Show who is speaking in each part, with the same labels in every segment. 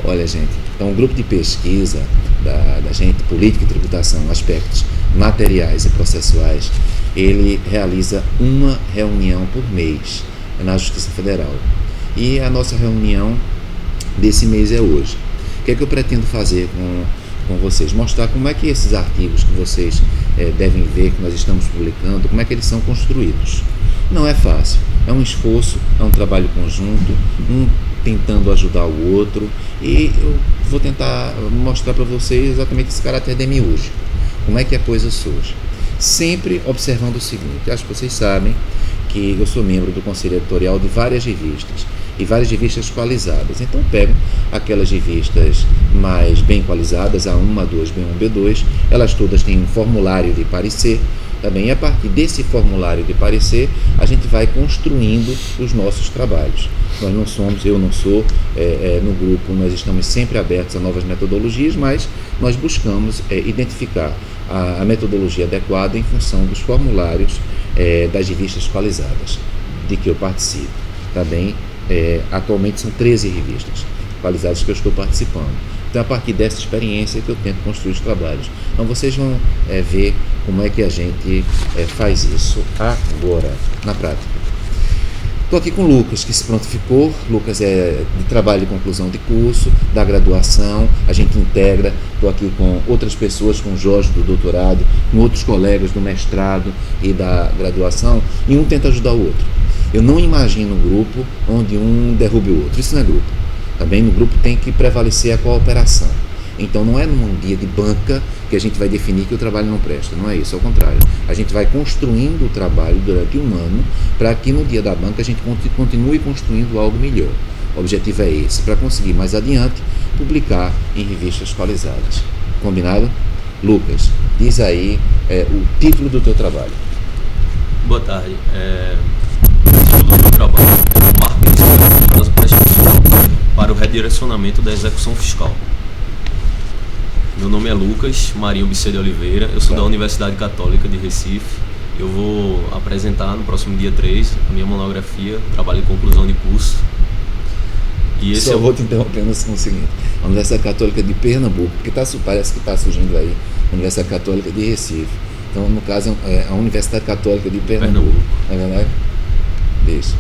Speaker 1: Olha, gente, então o grupo de pesquisa da gente, política e tributação, aspectos materiais e processuais, ele realiza uma reunião por mês na Justiça Federal. E a nossa reunião desse mês é hoje. O que é que eu pretendo fazer com vocês? Mostrar como é que esses artigos que vocês devem ver, que nós estamos publicando, como é que eles são construídos. Não é fácil, é um esforço, é um trabalho conjunto, um tentando ajudar o outro, e eu vou tentar mostrar para vocês exatamente esse caráter demiúrgico, como é que a coisa surge. Sempre observando o seguinte: acho que vocês sabem que eu sou membro do conselho editorial de várias revistas, e várias revistas qualizadas. Então pego aquelas revistas mais bem qualizadas, A1, A2, B1, B2, elas todas têm um formulário de parecer. Também, a partir desse formulário de parecer, a gente vai construindo os nossos trabalhos. Eu não sou, no grupo nós estamos sempre abertos a novas metodologias, mas nós buscamos identificar a metodologia adequada em função dos formulários das revistas qualizadas de que eu participo. Também, atualmente são 13 revistas qualizadas que eu estou participando. Então, a partir dessa experiência que eu tento construir os trabalhos. Então, vocês vão ver como é que a gente faz isso agora, na prática. Estou aqui com o Lucas, que se prontificou. Lucas é de trabalho de conclusão de curso, da graduação, a gente integra. Estou aqui com outras pessoas, com o Jorge do doutorado, com outros colegas do mestrado e da graduação, e um tenta ajudar o outro. Eu não imagino um grupo onde um derrube o outro, isso não é grupo. Também no grupo tem que prevalecer a cooperação. Então não é num dia de banca que a gente vai definir que o trabalho não presta, não é isso, ao contrário. A gente vai construindo o trabalho durante um ano para que no dia da banca a gente continue construindo algo melhor. O objetivo é esse, para conseguir mais adiante publicar em revistas qualizadas. Combinado? Lucas, diz aí o título do teu trabalho.
Speaker 2: Boa tarde. O título do meu trabalho é Marketing prazo prescricional para o redirecionamento da execução fiscal. Meu nome é Lucas Marinho Bicê de Oliveira, eu sou da Universidade Católica de Recife. Eu vou apresentar no próximo dia 3 a minha monografia, trabalho de conclusão de curso.
Speaker 1: E esse Só vou te interrompendo assim, o seguinte: a Universidade Católica de Pernambuco, porque parece que está surgindo aí a Universidade Católica de Recife. Então, no caso, é a Universidade Católica de Pernambuco. Não é verdade? Isso.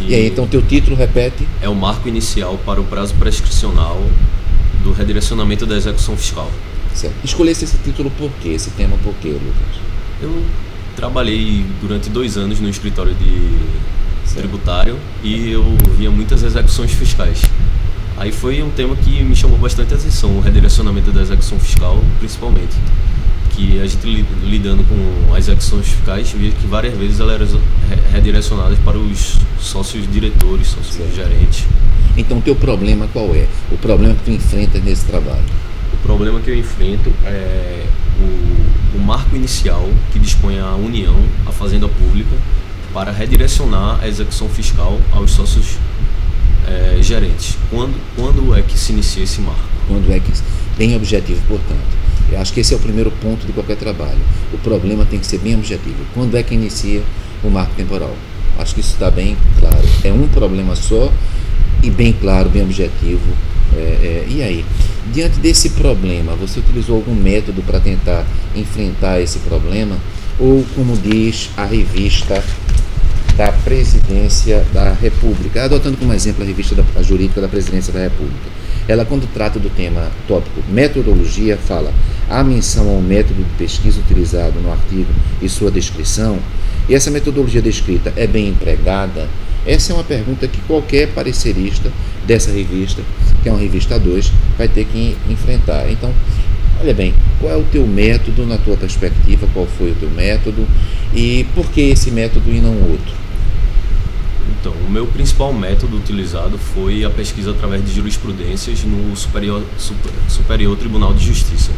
Speaker 1: E aí, então, teu título, repete?
Speaker 2: É o marco inicial para o prazo prescricional do redirecionamento da execução fiscal.
Speaker 1: Certo. Escolhesse esse título por quê? Esse tema por quê, Lucas?
Speaker 2: Eu trabalhei durante 2 anos no escritório de tributário e eu via muitas execuções fiscais. Aí foi um tema que me chamou bastante atenção, o redirecionamento da execução fiscal, principalmente. Que a gente lidando com as execuções fiscais, via que várias vezes elas eram redirecionadas para os sócios diretores, sócios gerentes.
Speaker 1: Então, o teu problema qual é? O problema que tu enfrentas nesse trabalho?
Speaker 2: O problema que eu enfrento é o marco inicial que dispõe a União, a Fazenda Pública, para redirecionar a execução fiscal aos sócios gerentes. Quando é que se inicia esse marco?
Speaker 1: Quando é que... Bem objetivo, portanto. Eu acho que esse é o primeiro ponto de qualquer trabalho. O problema tem que ser bem objetivo. Quando é que inicia o marco temporal? Acho que isso está bem claro. É um problema só e bem claro, bem objetivo. E aí? Diante desse problema, você utilizou algum método para tentar enfrentar esse problema? Ou, como diz a revista da Presidência da República, adotando como exemplo a revista jurídica da Presidência da República, ela, quando trata do tema tópico metodologia, fala a menção ao método de pesquisa utilizado no artigo e sua descrição, e essa metodologia descrita é bem empregada? Essa é uma pergunta que qualquer parecerista dessa revista, que é uma revista 2, vai ter que enfrentar. Então, olha bem, qual é o teu método na tua perspectiva, qual foi o teu método e por que esse método e não outro?
Speaker 2: Então, o meu principal método utilizado foi a pesquisa através de jurisprudências no Superior Tribunal de Justiça.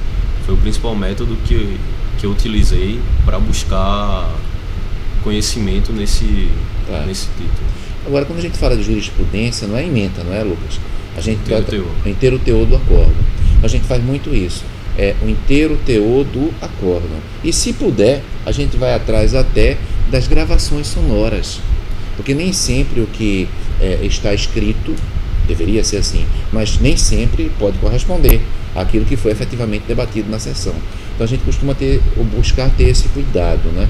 Speaker 2: Foi o principal método que eu utilizei para buscar conhecimento nesse título.
Speaker 1: Agora, quando a gente fala de jurisprudência, não é ementa, não é, Lucas? A gente
Speaker 2: inteiro
Speaker 1: trata
Speaker 2: teor.
Speaker 1: O inteiro teor do acórdão. A gente faz muito isso. O inteiro teor do acórdão. E se puder, a gente vai atrás até das gravações sonoras. Porque nem sempre o que está escrito deveria ser assim, mas nem sempre pode corresponder àquilo que foi efetivamente debatido na sessão. Então a gente costuma buscar ter esse cuidado, né,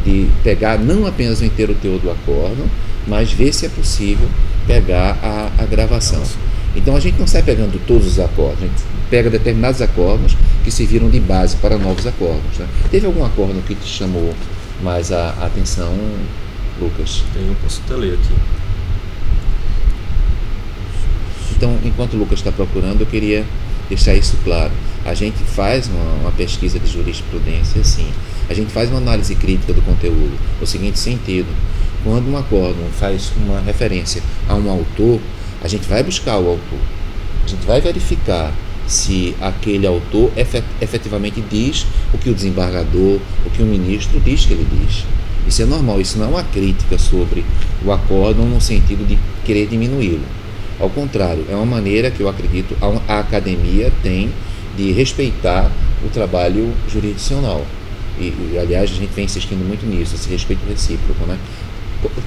Speaker 1: de pegar não apenas o inteiro teor do acórdão, mas ver se é possível pegar a gravação. Então a gente não sai pegando todos os acordos, a gente pega determinados acórdons que serviram de base para novos acórdons, né? Teve algum acórdão que te chamou mais a atenção, Lucas?
Speaker 2: Eu posso até ler aqui.
Speaker 1: Então, enquanto o Lucas está procurando, eu queria deixar isso claro. A gente faz uma pesquisa de jurisprudência assim, a gente faz uma análise crítica do conteúdo, no seguinte sentido: quando um acórdão faz uma referência a um autor, a gente vai buscar o autor, a gente vai verificar se aquele autor efetivamente diz o que o desembargador, o que o ministro diz que ele diz. Isso é normal, isso não é uma crítica sobre o acórdão no sentido de querer diminuí-lo. Ao contrário, é uma maneira que eu acredito a academia tem de respeitar o trabalho jurisdicional. E aliás, a gente vem insistindo muito nisso, esse respeito recíproco, né?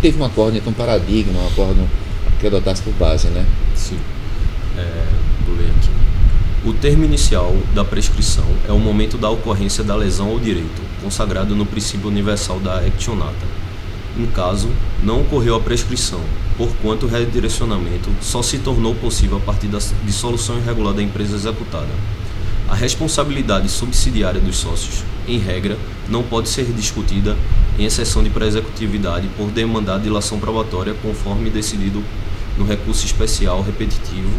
Speaker 1: Teve um acórdão, então, um paradigma, um acórdão que adotasse por base, né?
Speaker 2: Sim. Vou ler aqui. O termo inicial da prescrição é o momento da ocorrência da lesão ao direito, consagrado no princípio universal da actionata. Em caso, não ocorreu a prescrição, porquanto o redirecionamento só se tornou possível a partir da dissolução irregular da empresa executada. A responsabilidade subsidiária dos sócios, em regra, não pode ser discutida em exceção de pré-executividade por demandar dilação probatória conforme decidido no recurso especial repetitivo.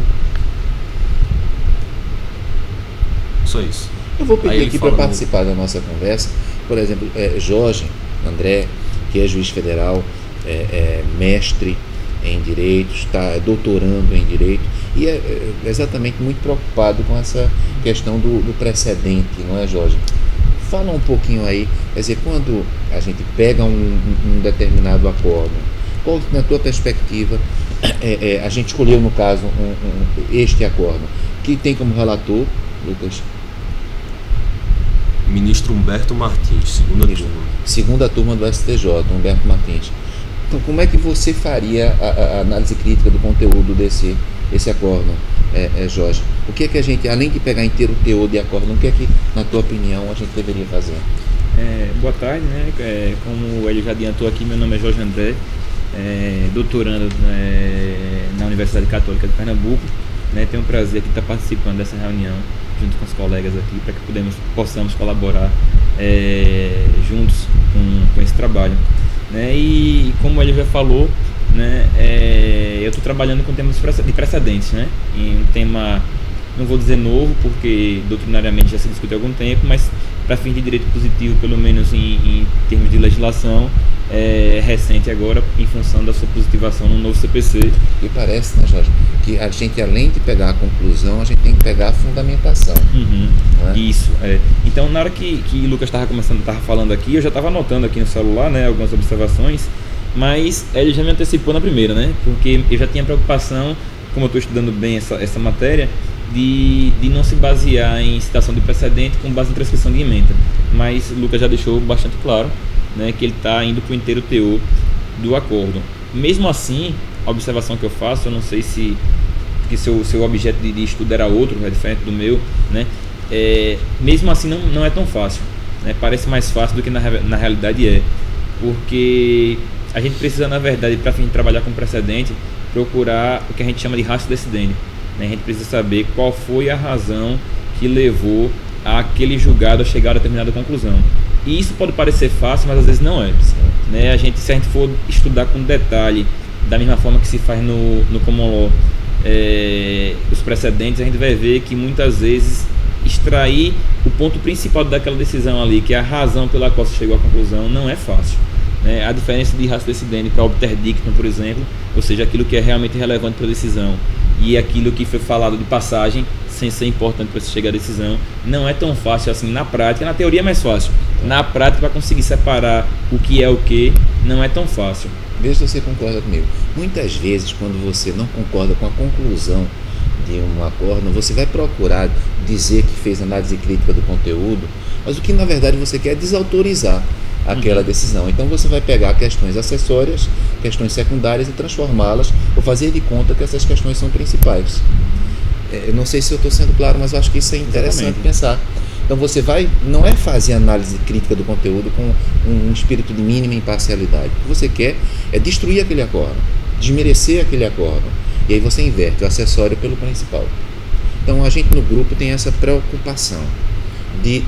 Speaker 2: Só isso.
Speaker 1: Eu vou pedir aqui para participar da nossa conversa, por exemplo, Jorge André, que é juiz federal, mestre em direito, está doutorando em direito e é exatamente muito preocupado com essa questão do precedente, não é, Jorge? Fala um pouquinho aí, quer dizer, quando a gente pega um determinado acórdão, qual, na tua perspectiva, a gente escolheu no caso este acórdão, que tem como relator, Lucas?
Speaker 2: Ministro Humberto Martins,
Speaker 1: segunda turma do STJ, Humberto Martins. Então, como é que você faria a análise crítica do conteúdo desse acórdão, Jorge? O que é que a gente, além de pegar inteiro o teor de acórdão, o que é que, na tua opinião, a gente deveria fazer?
Speaker 3: Boa tarde, né? Como ele já adiantou aqui, meu nome é Jorge André, doutorando na Universidade Católica de Pernambuco, né? Tenho o prazer aqui de estar participando dessa reunião junto com os colegas aqui, para que possamos colaborar juntos com esse trabalho, né? E como ele já falou, né, eu estou trabalhando com temas de precedentes, né? Em um tema, não vou dizer novo, porque doutrinariamente já se discute há algum tempo, mas para fins de direito positivo, pelo menos em termos de legislação, recente agora, em função da sua positivação no novo CPC.
Speaker 1: E parece, né, Jorge, que a gente, além de pegar a conclusão, a gente tem que pegar a fundamentação.
Speaker 3: Né? Isso. Então, na hora que o Lucas estava falando aqui, eu já estava anotando aqui no celular, né, algumas observações, mas ele já me antecipou na primeira, né, porque eu já tinha preocupação, como eu estou estudando bem essa matéria, de não se basear em citação de precedente com base em transcrição de ementa. Mas o Lucas já deixou bastante claro, né, que ele está indo para o inteiro teor do acórdão. Mesmo assim, a observação que eu faço, eu não sei se seu objeto de estudo era outro, é diferente do meu, né, mesmo assim não é tão fácil, né, parece mais fácil do que na realidade é, porque a gente precisa, na verdade, para trabalhar com precedente, procurar o que a gente chama de ratio decidendi, né, a gente precisa saber qual foi a razão que levou aquele julgado a chegar a determinada conclusão. E isso pode parecer fácil, mas às vezes não é, né? Se a gente for estudar com detalhe, da mesma forma que se faz no common law, os precedentes, a gente vai ver que muitas vezes extrair o ponto principal daquela decisão ali, que é a razão pela qual se chegou à conclusão, não é fácil, né? A diferença de ratio decidendi para obter dictum, por exemplo, ou seja, aquilo que é realmente relevante para a decisão, e aquilo que foi falado de passagem, sem ser importante para se chegar à decisão, não é tão fácil assim na prática. Na teoria é mais fácil, na prática, para conseguir separar o que é o que, não é tão fácil.
Speaker 1: Veja se você concorda comigo. Muitas vezes, quando você não concorda com a conclusão de um acórdão, você vai procurar dizer que fez análise crítica do conteúdo, mas o que na verdade você quer é desautorizar aquela decisão. Então você vai pegar questões acessórias, questões secundárias e transformá-las, ou fazer de conta que essas questões são principais. Eu não sei se eu estou sendo claro, mas eu acho que isso é interessante pensar. Então você não é fazer análise crítica do conteúdo com um espírito de mínima imparcialidade. O que você quer é destruir aquele acórdão, desmerecer aquele acórdão, e aí você inverte o acessório pelo principal. Então a gente no grupo tem essa preocupação de,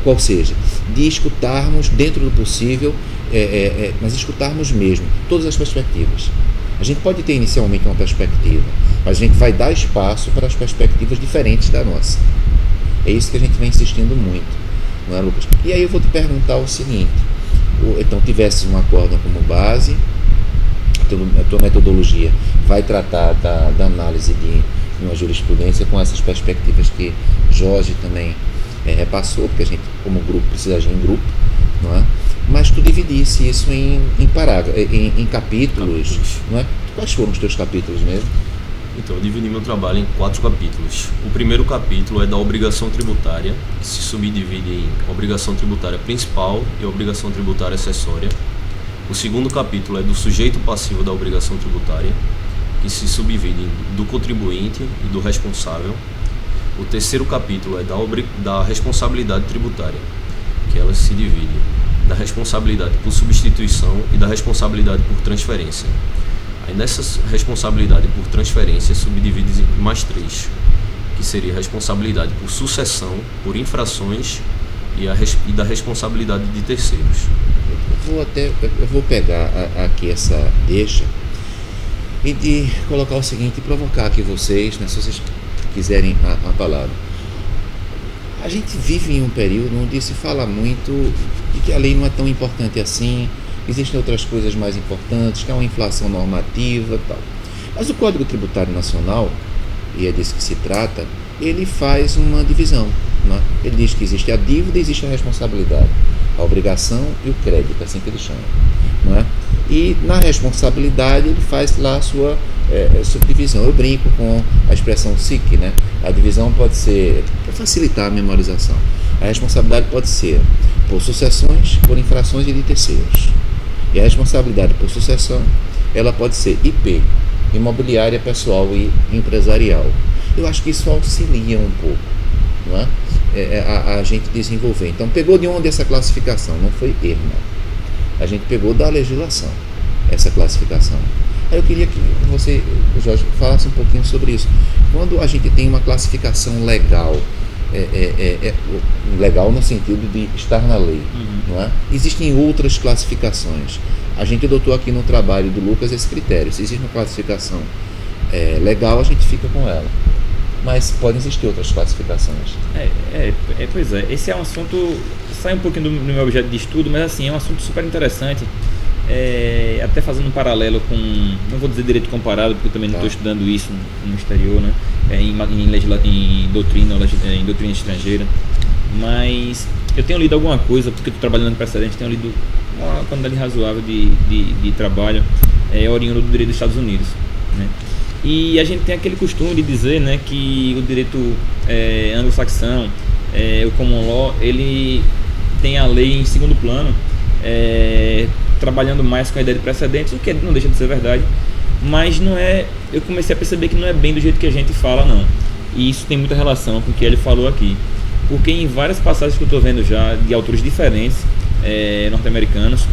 Speaker 1: qual seja, de escutarmos dentro do possível, mas escutarmos mesmo todas as perspectivas. A gente pode ter inicialmente uma perspectiva, mas a gente vai dar espaço para as perspectivas diferentes da nossa. É isso que a gente vem insistindo muito, não é, Lucas? E aí eu vou te perguntar o seguinte: então tivesse um acórdão como base, a tua metodologia vai tratar da análise de uma jurisprudência com essas perspectivas que Jorge também repassou, porque a gente como grupo precisa agir em grupo, não é? Mas tu dividisse isso em capítulos, não é? Quais foram os teus capítulos mesmo?
Speaker 2: Então, eu dividi meu trabalho em 4 capítulos. O primeiro capítulo é da obrigação tributária, que se subdivide em obrigação tributária principal e obrigação tributária acessória. O segundo capítulo é do sujeito passivo da obrigação tributária, que se subdivide do contribuinte e do responsável. O terceiro capítulo é da responsabilidade tributária, que ela se divide da responsabilidade por substituição e da responsabilidade por transferência. Aí nessa responsabilidade por transferência subdivide em mais 3, que seria a responsabilidade por sucessão, por infrações e da responsabilidade de terceiros.
Speaker 1: Eu vou pegar aqui essa deixa e colocar o seguinte, e provocar aqui vocês, né, se vocês quiserem a palavra. A gente vive em um período onde se fala muito de que a lei não é tão importante assim, existem outras coisas mais importantes, que é uma inflação normativa e tal. Mas o Código Tributário Nacional, e é disso que se trata, ele faz uma divisão, né? Ele diz que existe a dívida e existe a responsabilidade, a obrigação e o crédito, assim que ele chama, não é? E na responsabilidade ele faz lá a sua subdivisão. Eu brinco com a expressão SIC, né? A divisão pode ser, para facilitar a memorização, a responsabilidade pode ser por sucessões, por infrações e de terceiros. E a responsabilidade por sucessão, ela pode ser IP, imobiliária, pessoal e empresarial. Eu acho que isso auxilia um pouco, não é? A gente desenvolver. Então, pegou de onde essa classificação? Não foi erro, não. A gente pegou da legislação essa classificação. Aí eu queria que você, Jorge, falasse um pouquinho sobre isso. Quando a gente tem uma classificação legal, legal no sentido de estar na lei, não é? Existem outras classificações. A gente adotou aqui no trabalho do Lucas esse critério. Se existe uma classificação legal, a gente fica com ela. Mas podem existir outras classificações.
Speaker 3: Pois é. Esse é um assunto, sai um pouquinho do meu objeto de estudo, mas assim, é um assunto super interessante. Até fazendo um paralelo com, não vou dizer direito comparado, porque eu também não estou estudando isso no exterior, né? Em doutrina estrangeira. Mas eu tenho lido alguma coisa, porque estou trabalhando no precedente, tenho lido uma quantidade razoável de trabalho oriundo do direito dos Estados Unidos, né? E a gente tem aquele costume de dizer, né, que o direito anglo-saxão, o common law, ele tem a lei em segundo plano, trabalhando mais com a ideia de precedentes, o que não deixa de ser verdade, mas não é. Eu comecei a perceber que não é bem do jeito que a gente fala, não. E isso tem muita relação com o que ele falou aqui, porque em várias passagens que eu estou vendo já de autores diferentes, norte-americanos,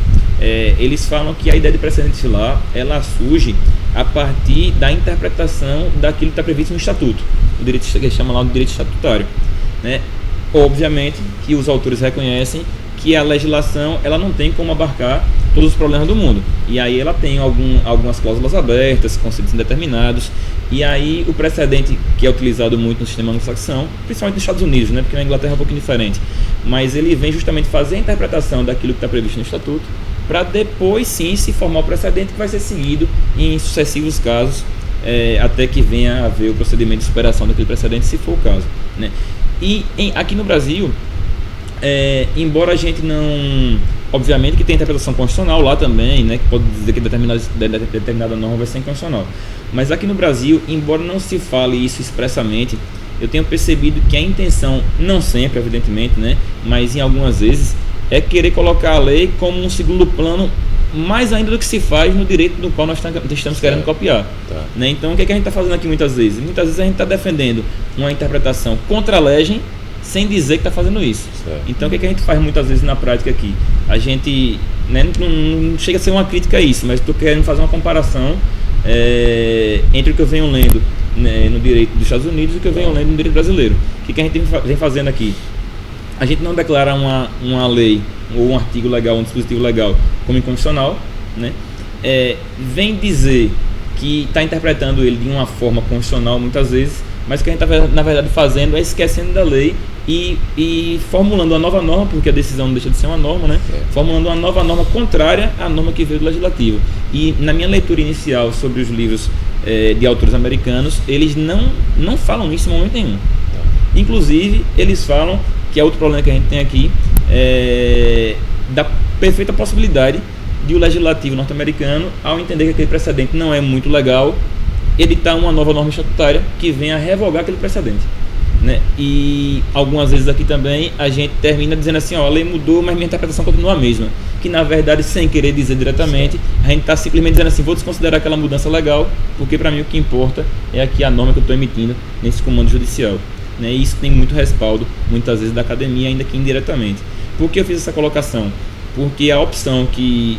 Speaker 3: eles falam que a ideia de precedentes lá, ela surge a partir da interpretação daquilo que está previsto no estatuto, o direito que eles chamam lá de direito estatutário, né? Obviamente que os autores reconhecem que a legislação, ela não tem como abarcar todos os problemas do mundo, e aí ela tem algumas cláusulas abertas, conceitos indeterminados, e aí o precedente que é utilizado muito no sistema anglo-saxão, principalmente nos Estados Unidos, né, porque na Inglaterra é um pouquinho diferente, mas ele vem justamente fazer a interpretação daquilo que está previsto no estatuto, para depois sim se formar o precedente que vai ser seguido em sucessivos casos, até que venha a haver o procedimento de superação daquele precedente, se for o caso, né? E aqui no Brasil, embora a gente não... Obviamente que tem interpretação constitucional lá também, né, que pode dizer que determinada norma vai ser inconstitucional. Mas aqui no Brasil, embora não se fale isso expressamente, eu tenho percebido que a intenção, não sempre, evidentemente, né, mas em algumas vezes, é querer colocar a lei como um segundo plano, mais ainda do que se faz no direito do qual nós estamos querendo copiar.
Speaker 1: Tá.
Speaker 3: Né? Então, o que a gente está fazendo aqui muitas vezes? Muitas vezes a gente está defendendo uma interpretação contra a legem, sem dizer que está fazendo isso.
Speaker 1: Certo.
Speaker 3: Então, o que a gente faz muitas vezes na prática aqui? A gente, né, não chega a ser uma crítica a isso, mas estou querendo fazer uma comparação entre o que eu venho lendo, né, no direito dos Estados Unidos e o que eu venho lendo no direito brasileiro. O que a gente vem fazendo aqui? A gente não declara uma lei ou um artigo legal, um dispositivo legal como inconstitucional, né? Vem dizer que está interpretando ele de uma forma constitucional muitas vezes, mas o que a gente está, na verdade, fazendo é esquecendo da lei e formulando uma nova norma, porque a decisão não deixa de ser uma norma, né? Formulando uma nova norma contrária à norma que veio do legislativo. E na minha leitura inicial sobre os livros de autores americanos, eles não falam isso em momento nenhum. Inclusive, eles falam que é outro problema que a gente tem aqui, da perfeita possibilidade de o legislativo norte-americano, ao entender que aquele precedente não é muito legal, editar uma nova norma estatutária que venha a revogar aquele precedente. Né? E algumas vezes aqui também a gente termina dizendo assim, ó, a lei mudou, mas minha interpretação continua a mesma. Que na verdade, sem querer dizer diretamente, a gente está simplesmente dizendo assim, vou desconsiderar aquela mudança legal, porque para mim o que importa é aqui a norma que eu estou emitindo nesse comando judicial. Né? E isso tem muito respaldo, muitas vezes, da academia, ainda que indiretamente. Por que eu fiz essa colocação? Porque a opção que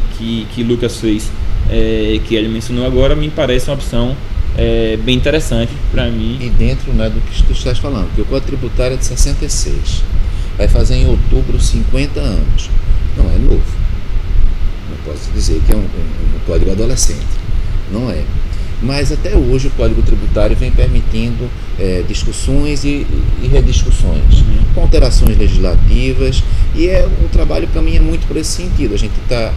Speaker 3: Lucas fez, que ele mencionou agora, me parece uma opção bem interessante para mim.
Speaker 1: E dentro, né, do que tu estás falando, porque o Código Tributário é de 66, vai fazer em outubro 50 anos. Não é novo. Não posso dizer que é um código adolescente. Não é. Mas até hoje o Código Tributário vem permitindo discussões e rediscussões, com alterações legislativas, e o trabalho caminha muito por esse sentido. A gente está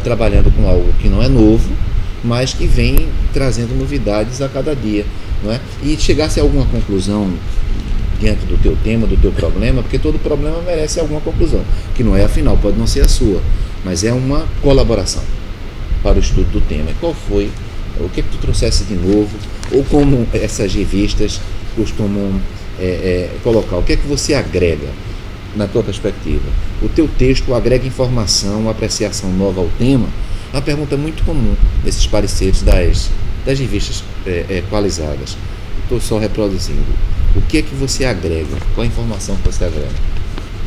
Speaker 1: trabalhando com algo que não é novo, mas que vem trazendo novidades a cada dia, não é? E chegar-se a alguma conclusão diante do teu tema, do teu problema, porque todo problema merece alguma conclusão, que não é a final, pode não ser a sua, mas é uma colaboração para o estudo do tema. Qual foi? O que tu trouxesse de novo? Ou como essas revistas costumam colocar? O que é que você agrega na tua perspectiva? O teu texto agrega informação, uma apreciação nova ao tema? Uma pergunta muito comum nesses pareceres das revistas equalizadas. Estou só reproduzindo. O que é que você agrega? Qual a informação que você agrega?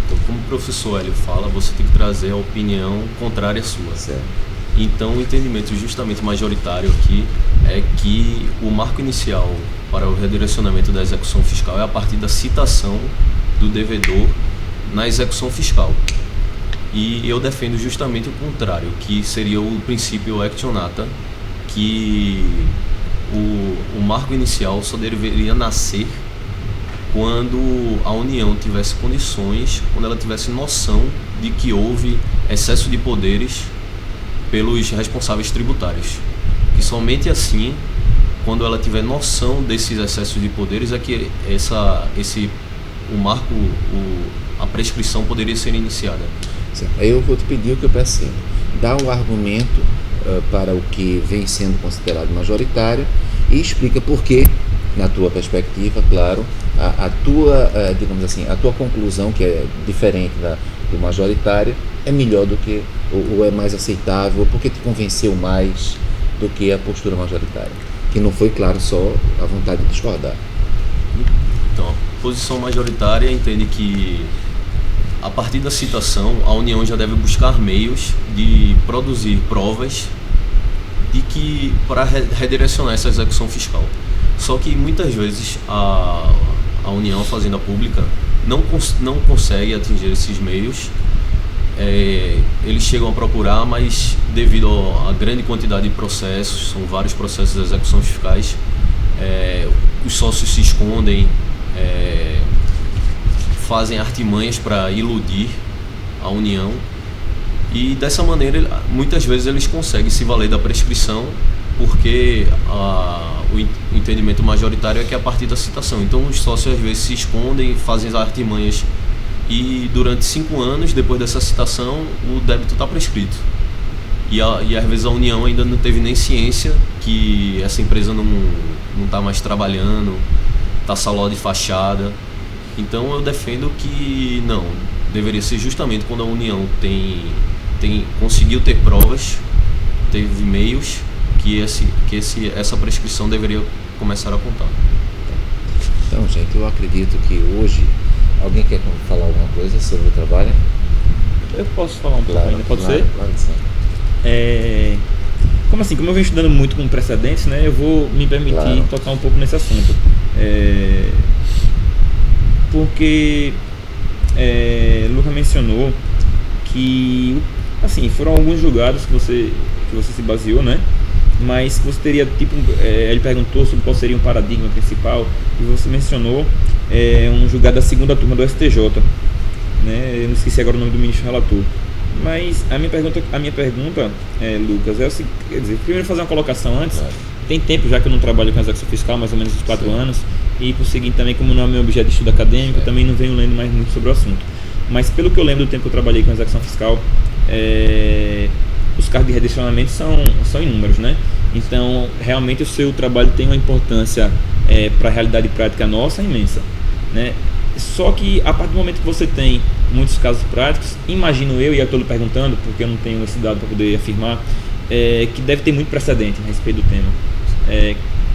Speaker 2: Então, como o professor Hélio fala, você tem que trazer a opinião contrária à sua.
Speaker 1: Certo.
Speaker 2: Então, o entendimento justamente majoritário aqui é que o marco inicial para o redirecionamento da execução fiscal é a partir da citação do devedor na execução fiscal. E eu defendo justamente o contrário, que seria o princípio actionata, que o marco inicial só deveria nascer quando a União tivesse condições, quando ela tivesse noção de que houve excesso de poderes pelos responsáveis tributários. E somente assim, quando ela tiver noção desses excessos de poderes, é que a prescrição poderia ser iniciada.
Speaker 1: Certo. Aí eu vou te pedir o que eu peço sempre. Dá um argumento para o que vem sendo considerado majoritário e explica por que, na tua perspectiva, claro, a tua, digamos assim, a tua conclusão, que é diferente do majoritário, é melhor do que, ou é mais aceitável, ou porque te convenceu mais do que a postura majoritária, que não foi, claro, só a vontade de discordar.
Speaker 2: Então, a posição majoritária entende que, a partir da citação, a União já deve buscar meios de produzir provas de que, para redirecionar essa execução fiscal. Só que muitas vezes a União, a Fazenda Pública, não consegue atingir esses meios. Eles chegam a procurar, mas devido à grande quantidade de processos, são vários processos de execuções fiscais, os sócios se escondem, fazem artimanhas para iludir a União, e dessa maneira muitas vezes eles conseguem se valer da prescrição, porque o entendimento majoritário é que é a partir da citação. Então os sócios às vezes se escondem, fazem as artimanhas, e durante 5 anos depois dessa citação o débito está prescrito, e às vezes a União ainda não teve nem ciência que essa empresa não está mais trabalhando, está só lá de fachada. Então eu defendo que não, deveria ser justamente quando a União conseguiu ter provas, teve meios, que essa prescrição deveria começar a contar.
Speaker 1: Então, gente, eu acredito que hoje... Alguém quer falar alguma coisa sobre o trabalho?
Speaker 3: Eu posso falar um pouco ainda, pode ser?
Speaker 1: Claro que sim.
Speaker 3: Como assim? Como eu venho estudando muito com precedentes, né, eu vou me permitir tocar um pouco nesse assunto. Porque Luca mencionou que, assim, foram alguns julgados que você se baseou, né? Mas você teria, ele perguntou sobre qual seria um paradigma principal, e você mencionou um julgado da segunda turma do STJ, né? Eu não esqueci agora o nome do ministro relator. Mas a minha pergunta, Lucas, é o seguinte, quer dizer, primeiro fazer uma colocação antes.
Speaker 1: Claro.
Speaker 3: Tem tempo já que eu não trabalho com execução fiscal, mais ou menos uns 4 anos, e por seguinte também, como não é meu objeto de estudo acadêmico, também não venho lendo mais muito sobre o assunto. Mas pelo que eu lembro do tempo que eu trabalhei com execução fiscal, os cargos de redirecionamento são inúmeros, né? Então, realmente o seu trabalho tem uma importância para a realidade prática nossa imensa, né? Só que a partir do momento que você tem muitos casos práticos, imagino eu, e eu estou lhe perguntando, porque eu não tenho esse dado para poder afirmar, que deve ter muito precedente a respeito do tema.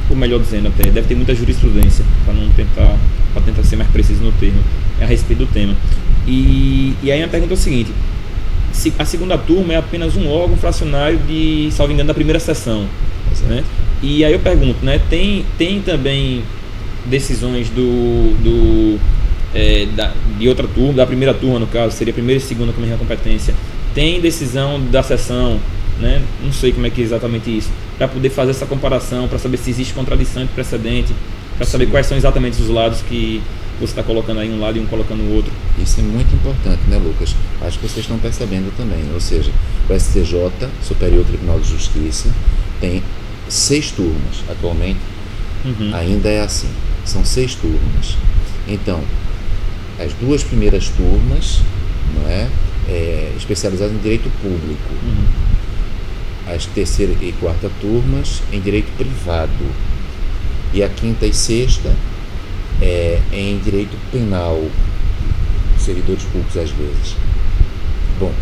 Speaker 3: Ou melhor dizendo, até deve ter muita jurisprudência, para tentar ser mais preciso no termo, a respeito do tema. E aí a pergunta é o seguinte: a segunda turma é apenas um órgão fracionário de, salvo engano, da primeira sessão, né? E aí eu pergunto, né, tem também decisões de outra turma, da primeira turma no caso, seria a primeira e segunda com a mesma competência, tem decisão da sessão, né? Não sei como é que é exatamente isso, para poder fazer essa comparação, para saber se existe contradição entre precedente, para saber quais são exatamente os lados que você está colocando aí um lado e um colocando o outro.
Speaker 1: Isso é muito importante, né, Lucas? Acho que vocês estão percebendo também. Ou seja, o STJ, Superior Tribunal de Justiça, tem 6 turmas atualmente. Ainda é assim, são 6 turmas. Então, as 2 primeiras turmas, não é, especializadas em direito público. As terceira e quarta turmas em direito privado. E a quinta e sexta em direito penal, servidores públicos às vezes. Bom,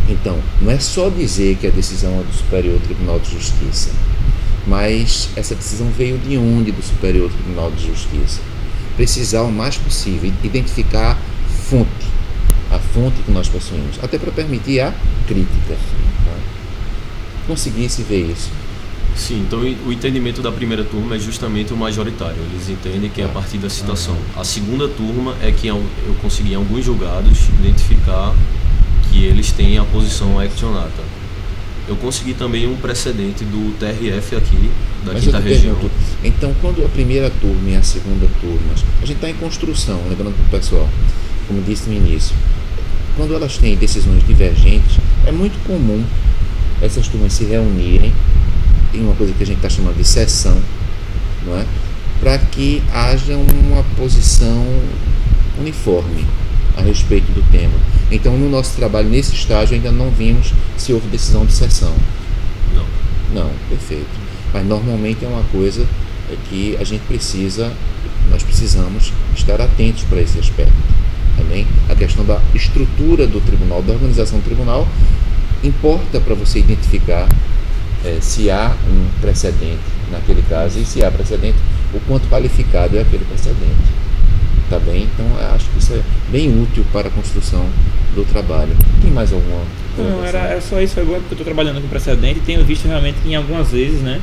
Speaker 1: então, não é só dizer que a decisão é do Superior Tribunal de Justiça, mas essa decisão veio de onde do Superior Tribunal de Justiça? Precisar o mais possível identificar a fonte que nós possuímos, até para permitir a crítica. Tá? Conseguisse ver isso.
Speaker 2: Sim, então o entendimento da primeira turma é justamente o majoritário. Eles entendem que é a partir da citação. A segunda turma é que eu consegui em alguns julgados identificar que eles têm a posição actionata. Eu consegui também um precedente do TRF aqui, da quinta região.
Speaker 1: Então, quando a primeira turma e a segunda turma, a gente está em construção, lembrando para o pessoal, como disse no início, quando elas têm decisões divergentes, é muito comum essas turmas se reunirem em uma coisa que a gente está chamando de sessão, não é? Para que haja uma posição uniforme a respeito do tema. Então, no nosso trabalho, nesse estágio, ainda não vimos se houve decisão de sessão. Não, perfeito. Mas normalmente é uma coisa que nós precisamos estar atentos para esse aspecto. Também a questão da estrutura do tribunal, da organização do tribunal, importa para você identificar se há um precedente naquele caso, e se há precedente, o quanto qualificado é aquele precedente. Tá bem? Então, acho que isso é bem útil para a construção do trabalho. Tem mais alguma?
Speaker 3: Não, era só isso. Agora porque eu estou trabalhando com precedente e tenho visto realmente que em algumas vezes, né,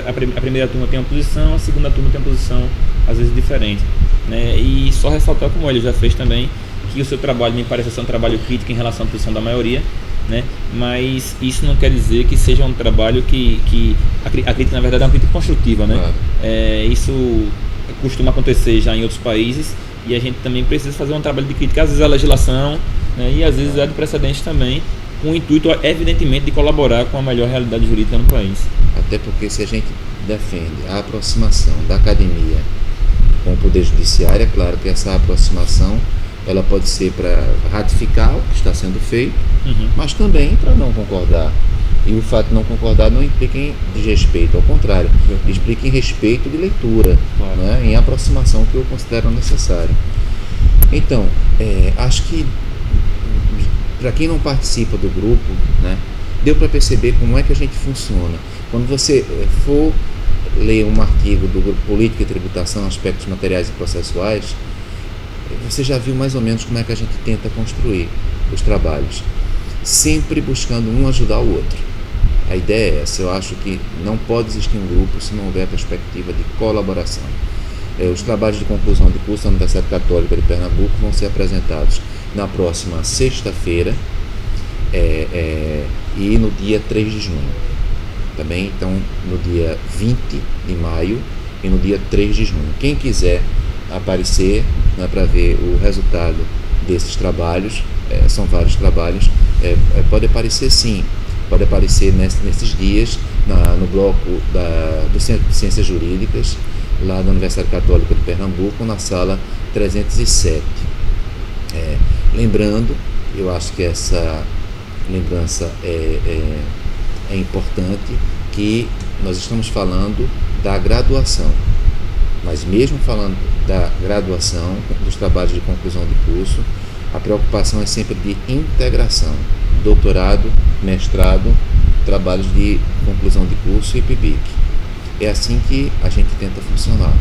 Speaker 3: a primeira turma tem uma posição, a segunda turma tem uma posição às vezes diferente, né? E só ressaltar, como ele já fez também, que o seu trabalho me parece ser um trabalho crítico em relação à posição da maioria, né? Mas isso não quer dizer que seja um trabalho que a crítica na verdade é uma crítica construtiva, né? Claro. Isso costuma acontecer já em outros países, e a gente também precisa fazer um trabalho de crítica, às vezes a legislação, né? E às vezes é de precedente também, com o intuito evidentemente de colaborar com a melhor realidade jurídica no país.
Speaker 1: Até porque se a gente defende a aproximação da academia com o Poder Judiciário, é claro que essa aproximação ela pode ser para ratificar o que está sendo feito, mas também para não concordar. E o fato de não concordar não implica em desrespeito, ao contrário, implica em respeito de leitura, claro, né, em aproximação que eu considero necessário. Então, acho que para quem não participa do grupo, né, deu para perceber como é que a gente funciona. Quando você for ler um artigo do grupo Política e Tributação, Aspectos Materiais e Processuais, você já viu mais ou menos como é que a gente tenta construir os trabalhos, sempre buscando um ajudar o outro. A ideia é essa. Eu acho que não pode existir um grupo se não houver perspectiva de colaboração. Os trabalhos de conclusão de curso da Universidade Católica de Pernambuco vão ser apresentados na próxima sexta-feira e no dia 3 de junho. Também, então, no dia 20 de maio e no dia 3 de junho. Quem quiser aparecer, né, para ver o resultado desses trabalhos, são vários trabalhos, pode aparecer sim, pode aparecer nesses dias no bloco do Centro de Ciências Jurídicas, lá da Universidade Católica de Pernambuco, na sala 307. Lembrando, eu acho que essa lembrança é importante, que nós estamos falando da graduação, mas mesmo falando da graduação, dos trabalhos de conclusão de curso, a preocupação é sempre de integração, doutorado, mestrado, trabalhos de conclusão de curso e PIBIC. É assim que a gente tenta funcionar.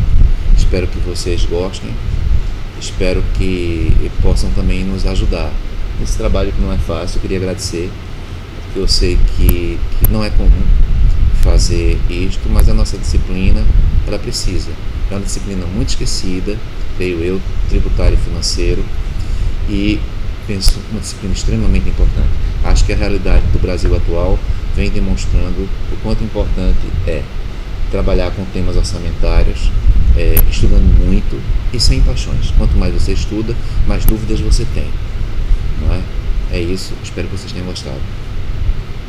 Speaker 1: Espero que vocês gostem, espero que possam também nos ajudar nesse trabalho que não é fácil. Eu queria agradecer, porque eu sei que não é comum fazer isto, mas a nossa disciplina, ela precisa. É uma disciplina muito esquecida, creio eu, tributário e financeiro, e penso uma disciplina extremamente importante. Acho que a realidade do Brasil atual vem demonstrando o quanto importante é trabalhar com temas orçamentários, estudando muito e sem paixões. Quanto mais você estuda, mais dúvidas você tem, não é? É isso, espero que vocês tenham gostado.